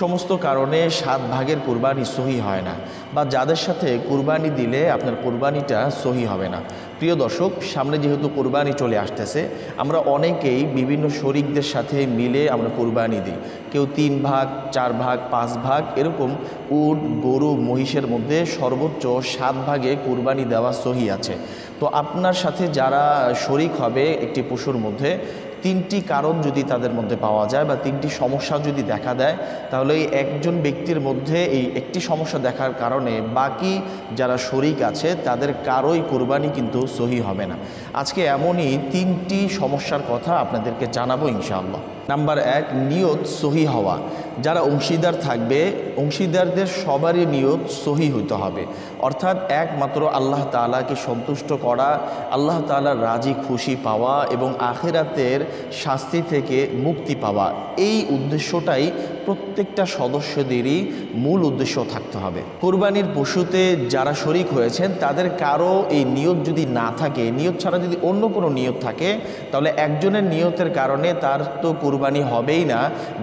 সমস্ত কারণে 7 ভাগের কুরবানি সহি হয় না, বা যাদের সাথে কুরবানি দিলে আপনার কুরবানিটা সহি হবে না। প্রিয় দর্শক, সামনে যেহেতু কুরবানি চলে আসতেছে, আমরা অনেকেই বিভিন্ন শরিকদের সাথে মিলে আমরা কুরবানি দিই। কেউ 3 ভাগ, 4 ভাগ, 5 ভাগ, এরকম উট, গরু, মহিষের মধ্যে সর্বোচ্চ 7 ভাগে কুরবানি দেওয়া সহি আছে। তো আপনার সাথে যারা শরিক হবে একটি পশুর মধ্যে, 3টি কারণ যদি তাদের মধ্যে পাওয়া যায় বা 3টি সমস্যা যদি দেখা দেয়, তাহলে এই একজন ব্যক্তির মধ্যে এই একটি সমস্যা দেখার কারণে বাকি যারা শরিক আছে তাদের কারোই কুরবানি কিন্তু সহি হবে না। আজকে এমনই 3টি সমস্যার কথা আপনাদেরকে জানাবো ইনশাআল্লাহ। নাম্বার 1, নিয়ত সহি হওয়া। যারা অংশীদার থাকবে, অংশীদারদের সবারই নিয়ত সহি হইতে হবে, অর্থাৎ একমাত্র আল্লাহ তাআলাকে সন্তুষ্ট করা, আল্লাহ তাআলার রাজি খুশি পাওয়া এবং আখিরাতের শাস্তি থেকে মুক্তি পাওয়া, এই উদ্দেশ্যটাই প্রত্যেকটা সদস্যদেরই মূল উদ্দেশ্য থাকতে হবে। কুরবানির পশুতে যারা শরিক হয়েছেন তাদের কারো এই নিয়ত যদি না থাকে, নিয়ত ছাড়া যদি অন্য কোনো নিয়ত থাকে, তাহলে একজনের নিয়তের কারণে তার তো কুরবানি হবেই না,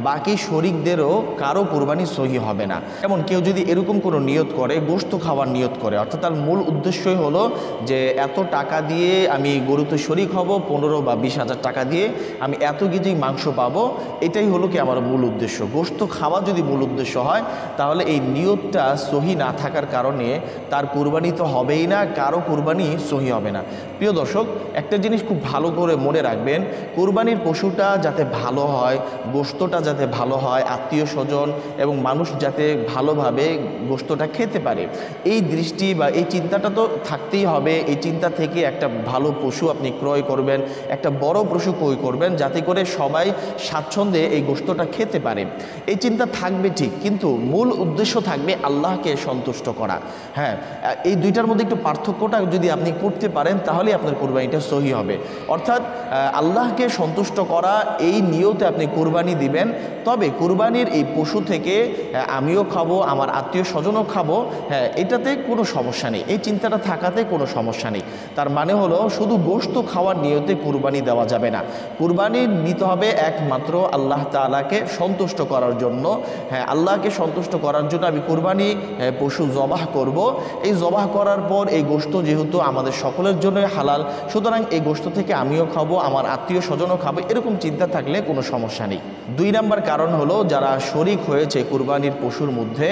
বাকি শরিকদেরও কারো কুরবানি সহি হবে না। যেমন কেউ যদি এরকম কোনো নিয়ত করে, গোশত খাওয়ার নিয়ত করে, অর্থাৎ তার মূল উদ্দেশ্যই হলো যে এত টাকা দিয়ে আমি গরুতে শরিক হব, 15 বা 20 হাজার টাকা দিয়ে আমি এত কেজি মাংস পাবো, এটাই হলো কি আমার মূল উদ্দেশ্য। গোশত খাওয়া যদি মূল উদ্দেশ্য হয়, তাহলে এই নিয়তটা সহি না থাকার কারণে তার কুরবানি তো হবেই না, কারো কুরবানি সহি হবে না। প্রিয় দর্শক, একটা জিনিস খুব ভালো করে মনে রাখবেন, কুরবানির পশুটা যাতে ভালো হয়, গোশতটা যাতে ভালো হয়, আত্মীয় স্বজন এবং মানুষ যাতে ভালোভাবে গোশতটা খেতে পারে, এই দৃষ্টি বা এই চিন্তাটা তো থাকতেই হবে। এই চিন্তা থেকে একটা ভালো পশু আপনি ক্রয় করবেন, একটা বড় পশু ক্রয় করবেন, যাতে করে সবাই স্বাচ্ছন্দ্যে এই গোশতটা খেতে পারে। এই চিন্তা থাকবে ঠিক, কিন্তু মূল উদ্দেশ্য থাকবে আল্লাহকে সন্তুষ্ট করা। হ্যাঁ, এই দুইটার মধ্যে একটু পার্থক্যটা যদি আপনি করতে পারেন, তাহলে আপনার কুরবানিটা সহি হবে। অর্থাৎ আল্লাহকে সন্তুষ্ট করা, এই নিয়তে আপনি কুরবানি দিবেন, তবে কুরবানির এই পশু থেকে আমিও খাবো, আমার আত্মীয় স্বজনও খাবো, হ্যাঁ, এটাতে কোনো সমস্যা নেই, এই চিন্তাটা থাকাতে কোনো সমস্যা নেই। তার মানে হলো শুধু গোশত খাওয়ার নিয়তে কুরবানি দেওয়া যাবে না, কুরবানি নিতে হবে একমাত্র আল্লাহ তাআলাকে সন্তুষ্ট করার জন্য। হ্যাঁ, আল্লাহকে সন্তুষ্ট করার জন্য আমি কুরবানি পশু জবাহ করব। এই জবাহ করার পর এই গোশত যেহেতু আমাদের সকলের জন্যই হালাল, সুতরাং এই গোশত থেকে আমিও খাবো, আমার আত্মীয় স্বজনও খাবে, এরকম চিন্তা থাকলে কোনো সমস্যা নেই। 2 নম্বর কারণ হলো, যারা শরিক হয়েছে কুরবানির পশুর মধ্যে,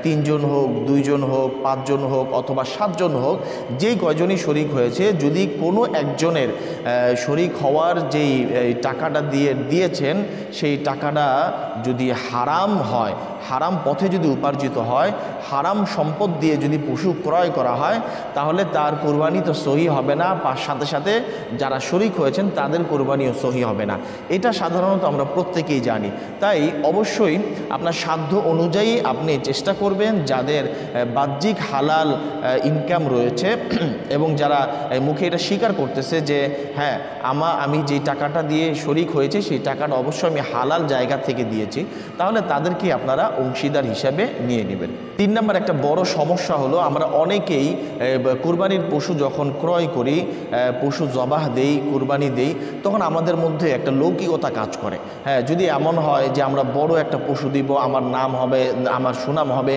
3 জন হোক, 2 জন হোক, 5 জন হোক অথবা 7 জন হোক, যেই কয়জনই শরিক হয়েছে, যদি কোনো একজনের শরিক হওয়ার যেই টাকাটা দিয়েছেন, সেই টাকাটা যদি হারাম হয়, হারাম পথে যদি উপার্জিত হয়, হারাম সম্পদ দিয়ে যদি পশু ক্রয় করা হয়, তাহলে তার কুরবানি তো সহি হবে না, সাথে সাথে যারা শরিক হয়েছেন তাদের কুরবানিও সহি হবে না। এটা সাধারণত আমরা প্রত্যেকেই জানি। তাই অবশ্যই আপনার সাধ্য অনুযায়ী আপনি চেষ্টা করবেন, যাদের বাহ্যিক হালাল ইনকাম রয়েছে এবং যারা মুখে এটা স্বীকার করতেছে যে হ্যাঁ আমি যেই টাকাটা দিয়ে শরিক হয়েছে সেই টাকাটা অবশ্যই আমি হালাল জায়গা থেকে দিয়েছি, তাহলে তাদেরকে আপনারা অংশীদার হিসাবে নিয়ে নেবেন। 3 নম্বর একটা বড় সমস্যা হলো, আমরা অনেকেই কুরবানির পশু যখন ক্রয় করি, পশু জবাহ দেই, কুরবানি দেই, তখন আমাদের মধ্যে একটা লৌকিকতা কাজ করে। হ্যাঁ, যদি এমন হয় যে আমরা বড় একটা পশু দিব, আমার নাম হবে, আমার সুনাম হবে,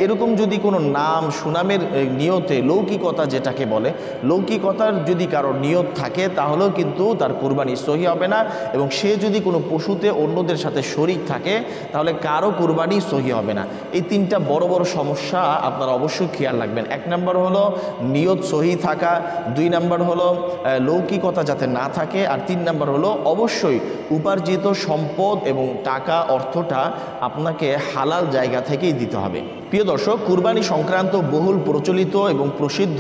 এরকম যদি কোনো নাম সুনামের নিয়তে লৌকিকতা যেটাকে বলে, লৌকিকতার যদি কারো নিয়ত থাকে, তাহলেও কিন্তু তার কুরবানি সহি হবে না, এবং সে যদি কোনো পশুতে অন্যদের সাথে শরিক থাকে, তাহলে কারো কুরবানি সহি হবে না। এই 3টা বড় বড় সমস্যা আপনারা অবশ্যই খেয়াল রাখবেন। 1 নম্বর হলো নিয়ত সহি থাকা, 2 নম্বর হলো লৌকিকতা যাতে না থাকে, আর 3 নম্বর হলো অবশ্যই উপার্জিত সম্পদ এবং টাকা অর্থটা আপনাকে হালাল জায়গা থেকেই দিতে হবে। প্রিয় দর্শক, কুরবানি সংক্রান্ত বহুল প্রচলিত এবং প্রসিদ্ধ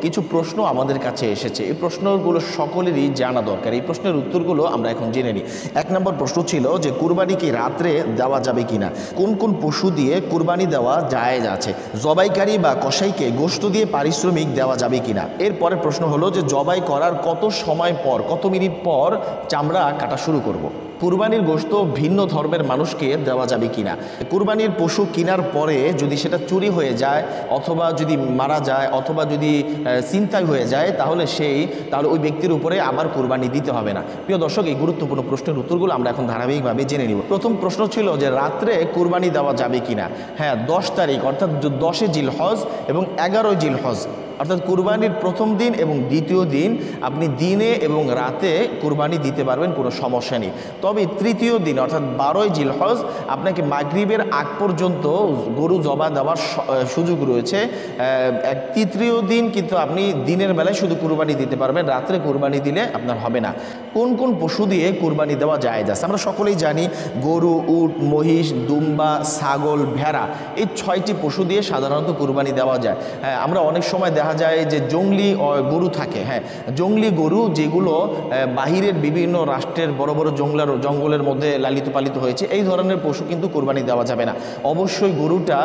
কিছু প্রশ্ন আমাদের কাছে এসেছে। এই প্রশ্নগুলো সকলেরই জানা দরকার। এই প্রশ্নের উত্তরগুলো আমরা এখন জেনে নিই। 1 নম্বর প্রশ্ন ছিল যে কুরবানি কি রাত্রে দেওয়া যাবে কিনা, কোন কোন পশু দিয়ে কুরবানি দেওয়া জায়েজ আছে, জবাইকারী বা কসাইকে গোশত দিয়ে পারিশ্রমিক দেওয়া যাবে কিনা। এরপরে প্রশ্ন হলো যে জবাই করার কত সময় পর, কত মিনিট পর চামড়া কাটা শুরু করব। কুরবানির গোশত ভিন্ন ধর্মের মানুষকে দেওয়া যাবে কিনা। কুরবানির পশু কেনার পরে যদি সেটা চুরি হয়ে যায় অথবা যদি মারা যায় অথবা যদি ছিনতাই হয়ে যায় তাহলে ওই ব্যক্তির উপরে আবার কুরবানি দিতে হবে না। প্রিয় দর্শক, এই গুরুত্বপূর্ণ প্রশ্নের উত্তরগুলো আমরা এখন ধারাবাহিকভাবে জেনে নিব। প্রথম প্রশ্ন ছিল যে রাত্রে কুরবানি দেওয়া যাবে কিনা। হ্যাঁ, 10 তারিখ অর্থাৎ 10 জিলহজ এবং 11 জিলহজ অর্থাৎ কুরবানির প্রথম দিন এবং দ্বিতীয় দিন আপনি দিনে এবং রাতে কুরবানি দিতে পারবেন, কোনো সমস্যা নেই। তবে তৃতীয় দিন অর্থাৎ 12 জিলহজ আপনাকে মাগরিবের আগ পর্যন্ত গরু জবা দেওয়ার সুযোগ রয়েছে। তৃতীয় দিন কিন্তু আপনি দিনের বেলায় শুধু কুরবানি দিতে পারবেন, রাত্রে কুরবানি দিলে আপনার হবে না। কোন কোন পশু দিয়ে কুরবানি দেওয়া জায়েজ আছে? আমরা সকলেই জানি গরু, উট, মহিষ, দুম্বা, ছাগল, ভেড়া, এই 6টি পশু দিয়ে সাধারণত কুরবানি দেওয়া যায়। আমরা অনেক সময় দেখা যায় যে জংলি গরু থাকে। হ্যাঁ, জংলি গরু যেগুলো বাহিরের বিভিন্ন রাষ্ট্রের বড় বড় জঙ্গলের মধ্যে লালিত পালিত হয়েছে, এই ধরনের পশু কিন্তু কুরবানি দেওয়া যাবে না। অবশ্যই গরুটা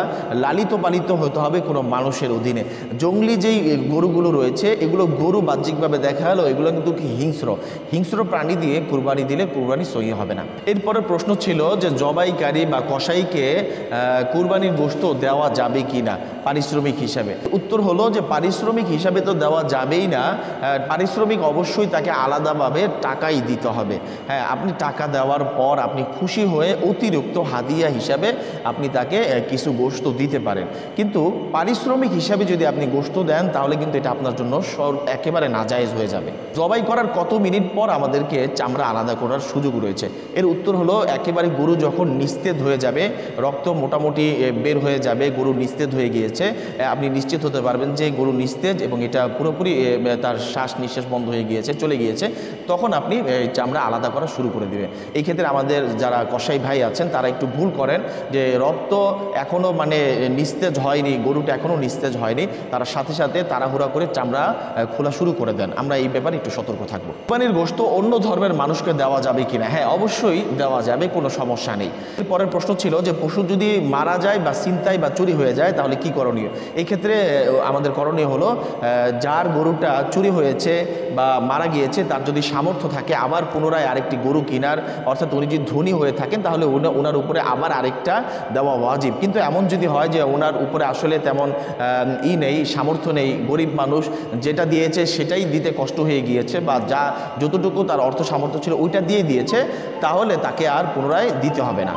লালিত পালিত হতে হবে কোনো মানুষের অধীনে। জংলি যেই গরুগুলো রয়েছে এগুলো গরু বাহ্যিকভাবে দেখা হলো এগুলো কিন্তু হিংস্র প্রাণী দিয়ে কুরবানি দিলে কুরবানি সহি হবে না। এরপরে প্রশ্ন ছিল যে জবাইকারী বা কসাইকে কুরবানির গোশত দেওয়া যাবে কি না পারিশ্রমিক হিসাবে। উত্তর হলো যে পারিশ্রমিক হিসাবে তো দেওয়া যাবেই না। পারিশ্রমিক অবশ্যই তাকে আলাদাভাবে টাকাই দিতে হবে। হ্যাঁ, আপনি টাকা দেওয়ার পর আপনি খুশি হয়ে অতিরিক্ত হাদিয়া হিসাবে আপনি তাকে কিছু গোশত দিতে পারেন, কিন্তু পারিশ্রমিক হিসাবে যদি আপনি গোশত দেন তাহলে কিন্তু এটা আপনার জন্য একেবারে নাজায়েজ হয়ে যাবে। জবাই করার কত মিনিট পর আমাদেরকে চামড়া আলাদা করার সুযোগ রয়েছে? এর উত্তর হলো একেবারে গরু যখন নিস্তেজ হয়ে যাবে, রক্ত মোটামুটি বের হয়ে যাবে, গরু নিস্তেজ হয়ে গিয়েছে, আপনি নিশ্চিত হতে পারবেন যে গরু নিস্তেজ এবং এটা পুরোপুরি তার শ্বাস নিঃশ্বাস বন্ধ হয়ে গিয়েছে, চলে গিয়েছে, তখন আপনি চামড়া আলাদা করা শুরু করে দেবেন। এই ক্ষেত্রে আমাদের যারা কসাই ভাই আছেন তারা একটু ভুল করেন যে রক্ত এখনও নিস্তেজ হয়নি, গরুটা এখনও নিস্তেজ হয়নি, তারা সাথে সাথে তাড়াহুড়া করে চামড়া খোলা শুরু করে দেন। আমরা এই ব্যাপারে একটু সতর্ক থাকবো। কুরবানির গোশত অন্য ধর্মের মানুষকে দেওয়া যাবে কিনা? হ্যাঁ, অবশ্যই দেওয়া যাবে, কোনো সমস্যা নেই। পরের প্রশ্ন ছিল যে পশু যদি মারা যায় বা ছিনতাই বা চুরি হয়ে যায় তাহলে কি করণীয়? এই ক্ষেত্রে আমাদের করণীয় হলো যার গরুটা চুরি হয়েছে বা মারা গিয়েছে তার যদি সামর্থ্য থাকে আবার পুনরায় আরেকটি গরু কেনার, অর্থাৎ উনি যদি ধনী হয়ে থাকেন তাহলে ওনার উপরে আবার আরেকটা দেওয়া ওয়াজিব। কিন্তু এমন যদি হয় যে ওনার উপরে আসলে তেমন নেই, সামর্থ্য নেই, গরিব মানুষ, যেটা দিয়েছে সেটাই দিতে কষ্ট হয়ে গিয়েছে বা যতটুকু তার অর্থ সামর্থ্য ছিল ওইটা দিয়ে দিয়েছে, তাহলে তাকে আর পুনরায় দিতে হবে না।